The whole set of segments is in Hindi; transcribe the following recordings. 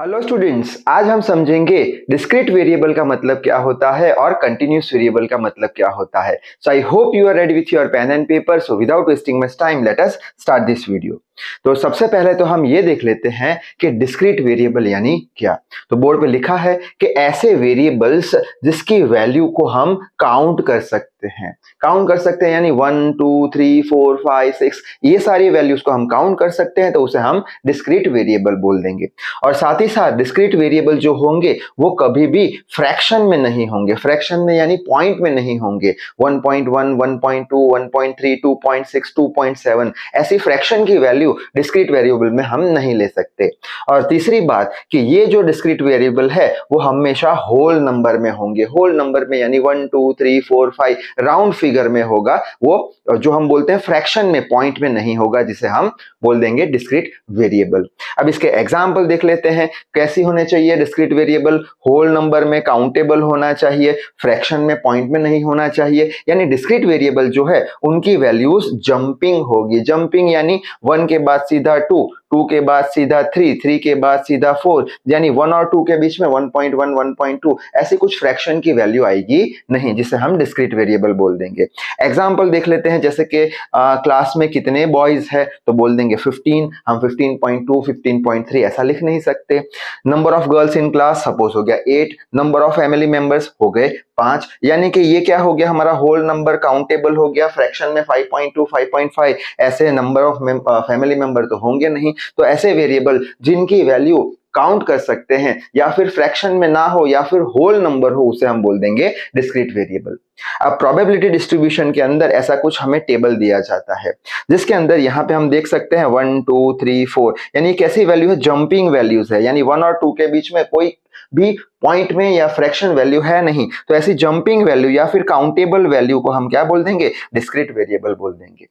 हेलो स्टूडेंट्स, आज हम समझेंगे डिस्क्रीट वेरिएबल का मतलब क्या होता है और कंटिन्यूस वेरिएबल का मतलब क्या होता है। So I hope you are ready with your pen and paper. So without wasting much time let us start this video. तो सबसे पहले तो हम ये देख लेते हैं कि डिस्क्रीट वेरिएबल यानी क्या। तो बोर्ड पे लिखा है कि ऐसे वेरिएबल्स जिसकी वैल्यू को हम काउंट कर सकते हैं। काउंट कर सकते हैं यानी 1 2 3 4 5 6 ये सारी वैल्यूज को हम काउंट कर सकते हैं, तो उसे हम डिस्क्रीट वेरिएबल बोल देंगे। और साथ ही साथ डिस्क्रीट वेरिएबल जो होंगे वो कभी भी फ्रैक्शन में नहीं होंगे। फ्रैक्शन में यानी पॉइंट में नहीं होंगे। 1.1 1.2 1.3 2.6 2.7 ऐसी फ्रैक्शन की वैल्यू डिस्क्रीट वेरिएबल में हम नहीं ले सकते। और तीसरी बात कि ये जो डिस्क्रीट वेरिएबल है वो हमेशा होल नंबर में होंगे। होल नंबर में यानी 1 2 3 4 5 राउंड फिगर में होगा। वो जो हम बोलते हैं फ्रैक्शन में, पॉइंट में नहीं होगा, जिसे हम बोल देंगे डिस्क्रीट वेरिएबल। अब इसके एग्जाम्पल देख लेते हैं। कैसी होने चाहिए डिस्क्रीट वेरिएबल? होल नंबर में, काउंटेबल होना चाहिए, फ्रैक्शन में, पॉइंट में नहीं होना चाहिए। यानी डिस्क्रीट वेरिएबल जो है उनकी वैल्यूज जंपिंग होगी। जंपिंग यानी 1 के बाद सीधा 2, 2 के बाद सीधा 3, 3 के बाद सीधा 4, यानी 1 और 2 के बीच में 1.1 1.2 ऐसी कुछ फ्रैक्शन की वैल्यू आएगी नहीं, जिसे हम डिस्क्रीट वेरिएबल बोल देंगे। एग्जाम्पल देख लेते हैं। जैसे कि क्लास में कितने बॉयज है, तो बोल देंगे 15। हम 15.2 15.3 ऐसा लिख नहीं सकते। Number of girls in class suppose हो गया 8। नंबर ऑफ फैमिली मेंबर्स हो गए 5। यानी कि ये क्या हो गया, हमारा होल नंबर काउंटेबल हो गया। फ्रैक्शन में 5.2 5.5 ऐसे नंबर ऑफ फैमिली मेंबर तो होंगे नहीं। तो ऐसे वेरिएबल जिनकी वैल्यू काउंट कर सकते हैं या फिर फ्रैक्शन में ना हो या फिर होल नंबर हो, उसे हम बोल देंगे डिस्क्रीट वेरिएबल। अब प्रोबेबिलिटी डिस्ट्रीब्यूशन के अंदर ऐसा कुछ हमें टेबल दिया जाता है, जिसके अंदर यहाँ पे हम देख सकते हैं 1 2 3 4 यानी कैसी वैल्यू है, जंपिंग वैल्यूज है। यानी 1 और 2 के बीच में कोई भी पॉइंट में या फ्रैक्शन वैल्यू है नहीं। तो ऐसी जंपिंग वैल्यू या फिर काउंटेबल वैल्यू को हम क्या बोल देंगे, डिस्क्रीट वेरिएबल बोल देंगे।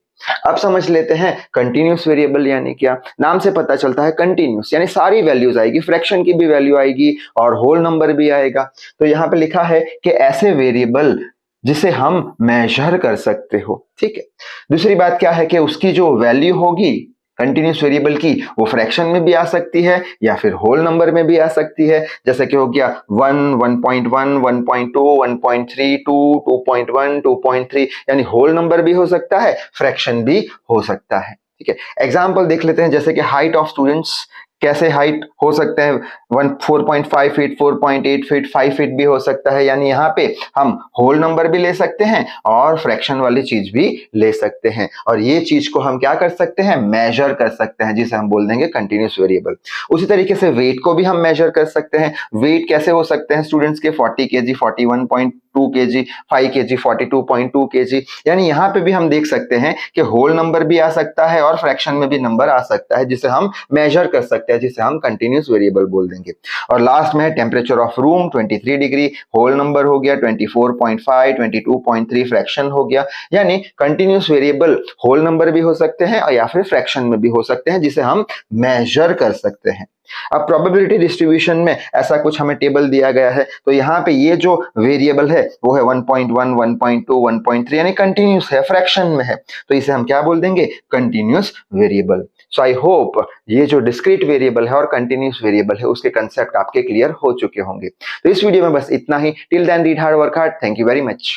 अब समझ लेते हैं कंटिन्यूस वेरिएबल यानी क्या। नाम से पता चलता है कंटिन्यूस यानी सारी वैल्यूज आएगी, फ्रैक्शन की भी वैल्यू आएगी और होल नंबर भी आएगा। तो यहाँ पे लिखा है कि ऐसे वेरिएबल जिसे हम मेजर कर सकते हो। ठीक है। दूसरी बात क्या है कि उसकी जो वैल्यू होगी कंटिन्यूस वेरिएबल की, वो फ्रैक्शन में भी आ सकती है या फिर होल नंबर में भी आ सकती है। जैसे कि हो गया 1 1.1 1.2 1.3 2 2.1 2.3 यानी होल नंबर भी हो सकता है, फ्रैक्शन भी हो सकता है। ठीक है। एग्जाम्पल देख लेते हैं। जैसे कि हाइट ऑफ स्टूडेंट्स, कैसे हाइट हो सकते हैं, 4.5 फीट 4.8 फीट 5 फीट भी हो सकता है। यानी यहाँ पे हम होल नंबर भी ले सकते हैं और फ्रैक्शन वाली चीज भी ले सकते हैं। और ये चीज को हम क्या कर सकते हैं, मेजर कर सकते हैं, जिसे हम बोल देंगे कंटिन्यूस वेरिएबल। उसी तरीके से वेट को भी हम मेजर कर सकते हैं। वेट कैसे हो सकते हैं स्टूडेंट्स के, 40 kg 41.2 kg 5 kg 42.2 kg। यानी यहाँ पे भी हम देख सकते हैं कि होल नंबर भी आ सकता है और फ्रैक्शन में भी नंबर आ सकता है, जिसे हम मेजर कर सकते हैं, जिसे हम कंटिन्यूस वेरिएबल बोल देंगे। और लास्ट में temperature of room 23 degree, whole number हो गया, 24.5 22.3 फ्रैक्शन हो गया। यानी कंटिन्यूस वेरिएबल होल नंबर भी हो सकते हैं या फिर फ्रैक्शन में भी हो सकते हैं, जिसे हम मेजर कर सकते हैं। अब प्रोबेबिलिटी डिस्ट्रीब्यूशन में ऐसा कुछ हमें टेबल दिया गया है। तो यहाँ पे ये जो वेरिएबल है वो है 1.1 1.2 1.3 यानी कंटिन्यूस है, फ्रैक्शन में है। तो इसे हम क्या बोल देंगे, continuous variable. So I hope ये जो डिस्क्रीट वेरिएबल है और कंटिन्यूस वेरिएबल है उसके कंसेप्ट आपके क्लियर हो चुके होंगे। तो इस वीडियो में बस इतना ही। Till then read hard, work hard. Thank you very much.